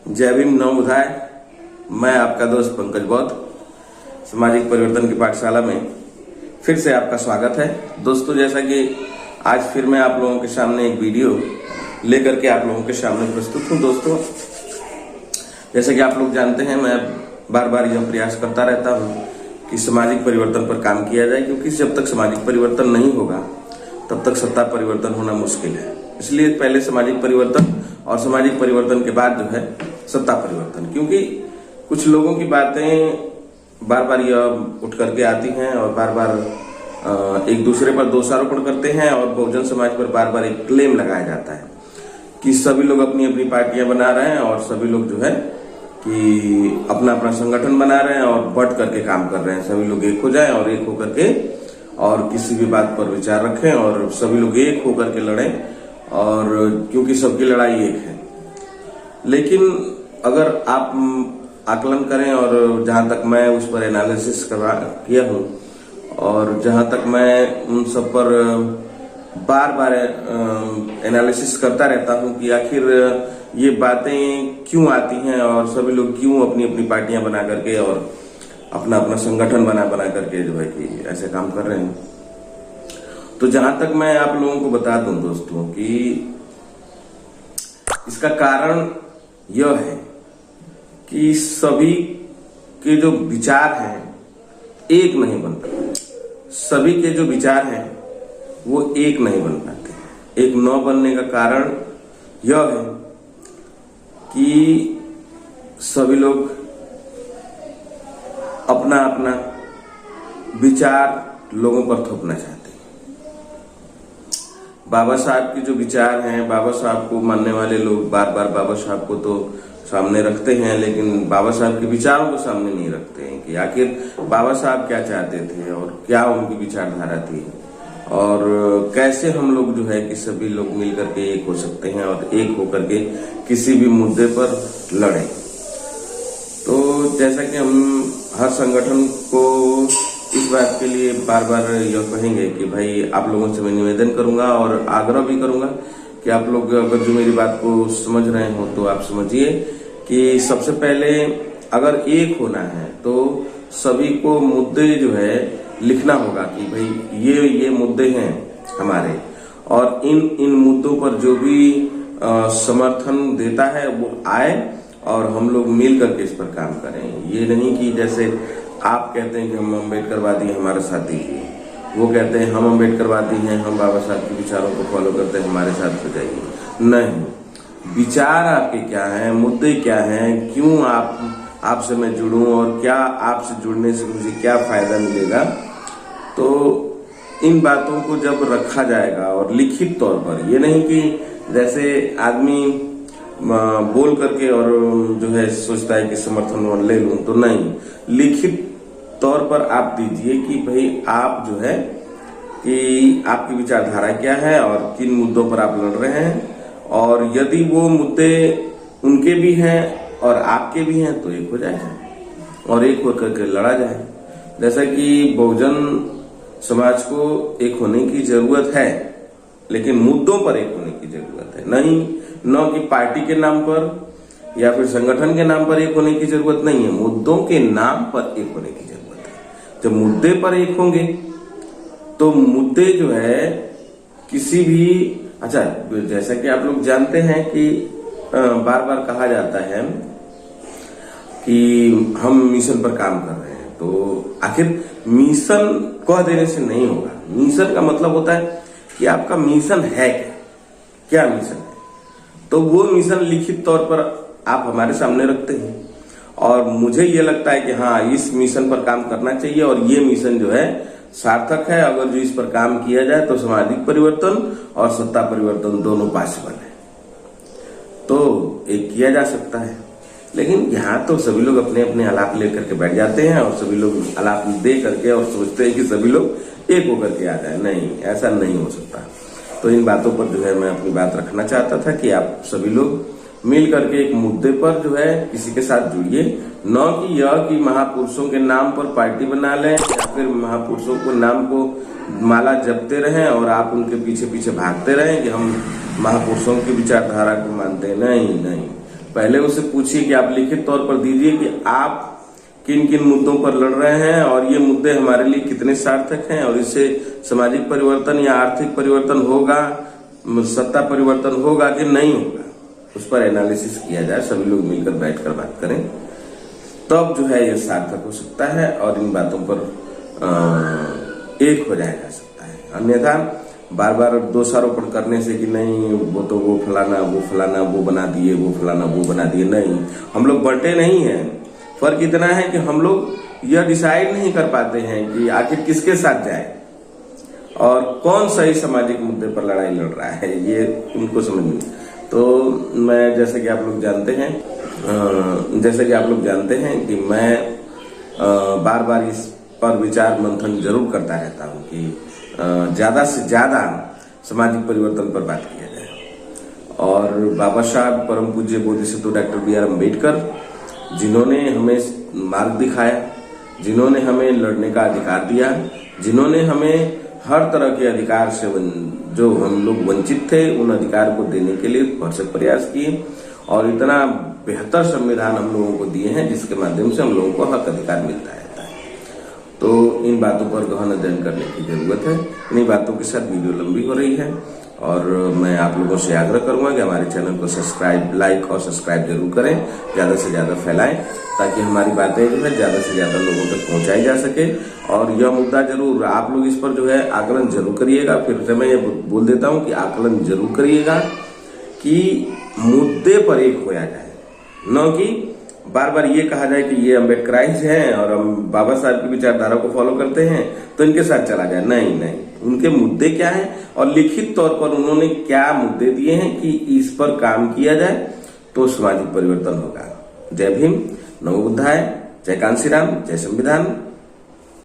जय भीम नवोदय। मैं आपका दोस्त पंकज बौद्ध सामाजिक परिवर्तन की पाठशाला में फिर से आपका स्वागत है। दोस्तों, जैसा कि आज फिर मैं आप लोगों के सामने एक वीडियो लेकर के आप लोगों के सामने प्रस्तुत हूं। दोस्तों, जैसा कि आप लोग जानते हैं, मैं बार बार यह प्रयास करता रहता हूं कि सामाजिक परिवर्तन पर काम किया जाए, क्योंकि जब तक सामाजिक परिवर्तन नहीं होगा तब तक सत्ता परिवर्तन होना मुश्किल है। इसलिए पहले सामाजिक परिवर्तन और सामाजिक परिवर्तन के बाद जो है सत्ता परिवर्तन, क्योंकि कुछ लोगों की बातें बार बार यह उठ करके आती हैं और बार बार एक दूसरे पर दोषारोपण करते हैं और बहुजन समाज पर बार बार एक क्लेम लगाया जाता है कि सभी लोग अपनी अपनी पार्टियां बना रहे हैं और सभी लोग जो है कि अपना अपना संगठन बना रहे हैं और बढ़ करके काम कर रहे हैं। सभी लोग एक हो जाएं और एक होकर के और किसी भी बात पर विचार रखें और सभी लोग एक होकर के लड़ें, और क्योंकि सबकी लड़ाई एक है। लेकिन अगर आप आकलन करें, और जहां तक मैं उस पर एनालिसिस किया हूं और जहां तक मैं उन सब पर बार बार एनालिसिस करता रहता हूं कि आखिर ये बातें क्यों आती हैं और सभी लोग क्यों अपनी अपनी पार्टियां बना करके और अपना अपना संगठन बना करके जो है कि ऐसे काम कर रहे हैं। तो जहां तक मैं आप लोगों को बता दूं दोस्तों कि इसका कारण यह है कि सभी के जो विचार हैं एक नहीं बन पाते। सभी के जो विचार हैं वो एक नहीं बन पाते। एक न बनने का कारण यह है कि सभी लोग अपना अपना विचार लोगों पर थोपना चाहते हैं। बाबा साहब के जो विचार हैं, बाबा साहब को मानने वाले लोग बार बार बाबा साहब को तो सामने रखते हैं, लेकिन बाबा साहब के विचारों को सामने नहीं रखते हैं कि आखिर बाबा साहब क्या चाहते थे और क्या उनकी विचारधारा थी और कैसे हम लोग जो है कि सभी लोग मिलकर के एक हो सकते हैं और एक होकर के किसी भी मुद्दे पर लड़ें। तो जैसा कि हम हर संगठन को इस बात के लिए बार बार यह कहेंगे कि भाई आप लोगों से मैं निवेदन करूंगा और आग्रह भी करूंगा कि आप लोग अगर जो मेरी बात को समझ रहे हो तो आप समझिए कि सबसे पहले अगर एक होना है तो सभी को मुद्दे जो है लिखना होगा कि भाई ये मुद्दे हैं हमारे, और इन मुद्दों पर जो भी समर्थन देता है वो आए और हम लोग मिल करके इस पर काम करें। ये नहीं कि जैसे आप कहते हैं कि हम अम्बेडकरवादी हमारे साथ दीजिए, वो कहते हैं हम अम्बेडकरवादी हैं, हम बाबा साहब के विचारों को फॉलो करते हैं, हमारे साथ हो जाइए। नहीं, विचार आपके क्या हैं, मुद्दे क्या हैं, क्यों आपसे मैं जुड़ूं और क्या आपसे जुड़ने से मुझे क्या फायदा मिलेगा। तो इन बातों को जब रखा जाएगा और लिखित तौर पर, ये नहीं कि जैसे आदमी बोल करके और जो है सोचता है कि समर्थन ले लूं, तो नहीं, लिखित तौर पर आप दीजिए कि भाई आप जो है कि आपकी विचारधारा क्या है और किन मुद्दों पर आप लड़ रहे हैं, और यदि वो मुद्दे उनके भी हैं और आपके भी हैं तो एक हो जाए और एक होकर के लड़ा जाए। जैसा कि बहुजन समाज को एक होने की जरूरत है, लेकिन मुद्दों पर एक होने की जरूरत है, नहीं न कि पार्टी के नाम पर या फिर संगठन के नाम पर एक होने की जरूरत नहीं है, मुद्दों के नाम पर एक होने की जरूरत है। जब मुद्दे पर एक होंगे तो मुद्दे जो है किसी भी, अच्छा जैसा कि आप लोग जानते हैं कि बार बार कहा जाता है कि हम मिशन पर काम कर रहे हैं, तो आखिर मिशन कह देने से नहीं होगा। मिशन का मतलब होता है कि आपका मिशन है क्या मिशन है, तो वो मिशन लिखित तौर पर आप हमारे सामने रखते हैं और मुझे ये लगता है कि हाँ, इस मिशन पर काम करना चाहिए और ये मिशन जो है सार्थक है। अगर जो इस पर काम किया जाए तो सामाजिक परिवर्तन और सत्ता परिवर्तन दोनों पॉसिबल है, तो एक किया जा सकता है। लेकिन यहाँ तो सभी लोग अपने अपने आलाप लेकर के बैठ जाते हैं और सभी लोग आलाप दे करके और सोचते हैं कि सभी लोग एक होकर के आ जाए। नहीं, ऐसा नहीं हो सकता। तो इन बातों पर जो है मैं अपनी बात रखना चाहता था कि आप सभी लोग मिल करके एक मुद्दे पर जो है किसी के साथ जुड़िए, न कि यह कि महापुरुषों के नाम पर पार्टी बना लें या फिर महापुरुषों को नाम को माला जपते रहें और आप उनके पीछे पीछे भागते रहें कि हम महापुरुषों की विचारधारा को मानते हैं। नहीं, पहले उससे पूछिए कि आप लिखित तौर पर दीजिए कि आप किन किन मुद्दों पर लड़ रहे हैं और ये मुद्दे हमारे लिए कितने सार्थक हैं और इससे सामाजिक परिवर्तन या आर्थिक परिवर्तन होगा, सत्ता परिवर्तन होगा कि नहीं होगा, उस पर एनालिसिस किया जाए। सभी लोग मिलकर बैठकर बात करें, तब जो है ये सार्थक हो सकता है और इन बातों पर एक हो जाया जा सकता है। अन्यथा बार बार दोषारोपण करने से कि नहीं वो तो वो फलाना वो बना दिए, वो फलाना वो बना दिए, नहीं, हम लोग बंटे नहीं हैं। फर्क इतना है कि हम लोग यह डिसाइड नहीं कर पाते हैं कि आखिर किसके साथ जाए और कौन सही सामाजिक मुद्दे पर लड़ाई लड़ रहा है, ये उनको समझ नहीं। तो मैं जैसे कि आप लोग जानते हैं कि मैं बार बार इस पर विचार मंथन जरूर करता रहता हूँ कि ज्यादा से ज्यादा सामाजिक परिवर्तन पर बात किया जाए। और बाबा साहब परम पूज्य बोधिसत्व डॉक्टर बी आर अम्बेडकर, जिन्होंने हमें मार्ग दिखाया, जिन्होंने हमें लड़ने का अधिकार दिया, जिन्होंने हमें हर तरह के अधिकार से जो हम लोग वंचित थे उन अधिकार को देने के लिए भरसक प्रयास किए और इतना बेहतर संविधान हम लोगों को दिए हैं जिसके माध्यम से हम लोगों को हक अधिकार मिलता रहता है। तो इन बातों पर गहन अध्ययन करने की जरूरत है। इन्हीं बातों के साथ वीडियो लंबी हो रही है और मैं आप लोगों से आग्रह करूंगा कि हमारे चैनल को लाइक और सब्सक्राइब जरूर करें, ज्यादा से ज्यादा फैलाएं ताकि हमारी बातें जो है ज्यादा से ज्यादा लोगों तक पहुंचाई जा सके। और यह मुद्दा जरूर आप लोग इस पर जो है आकलन जरूर करिएगा। फिर से मैं ये बोल देता हूं कि आकलन जरूर करिएगा कि मुद्दे पर एक होया जाए, न कि बार बार ये कहा जाए कि ये अम्बेडकराइज हैं और हम बाबा साहब की विचारधारा को फॉलो करते हैं तो इनके साथ चला जाए। नहीं, उनके मुद्दे क्या हैं और लिखित तौर पर उन्होंने क्या मुद्दे दिए हैं कि इस पर काम किया जाए तो सामाजिक परिवर्तन होगा। जय भीम, नमो बुद्धाय, जय कांशीराम, जय संविधान।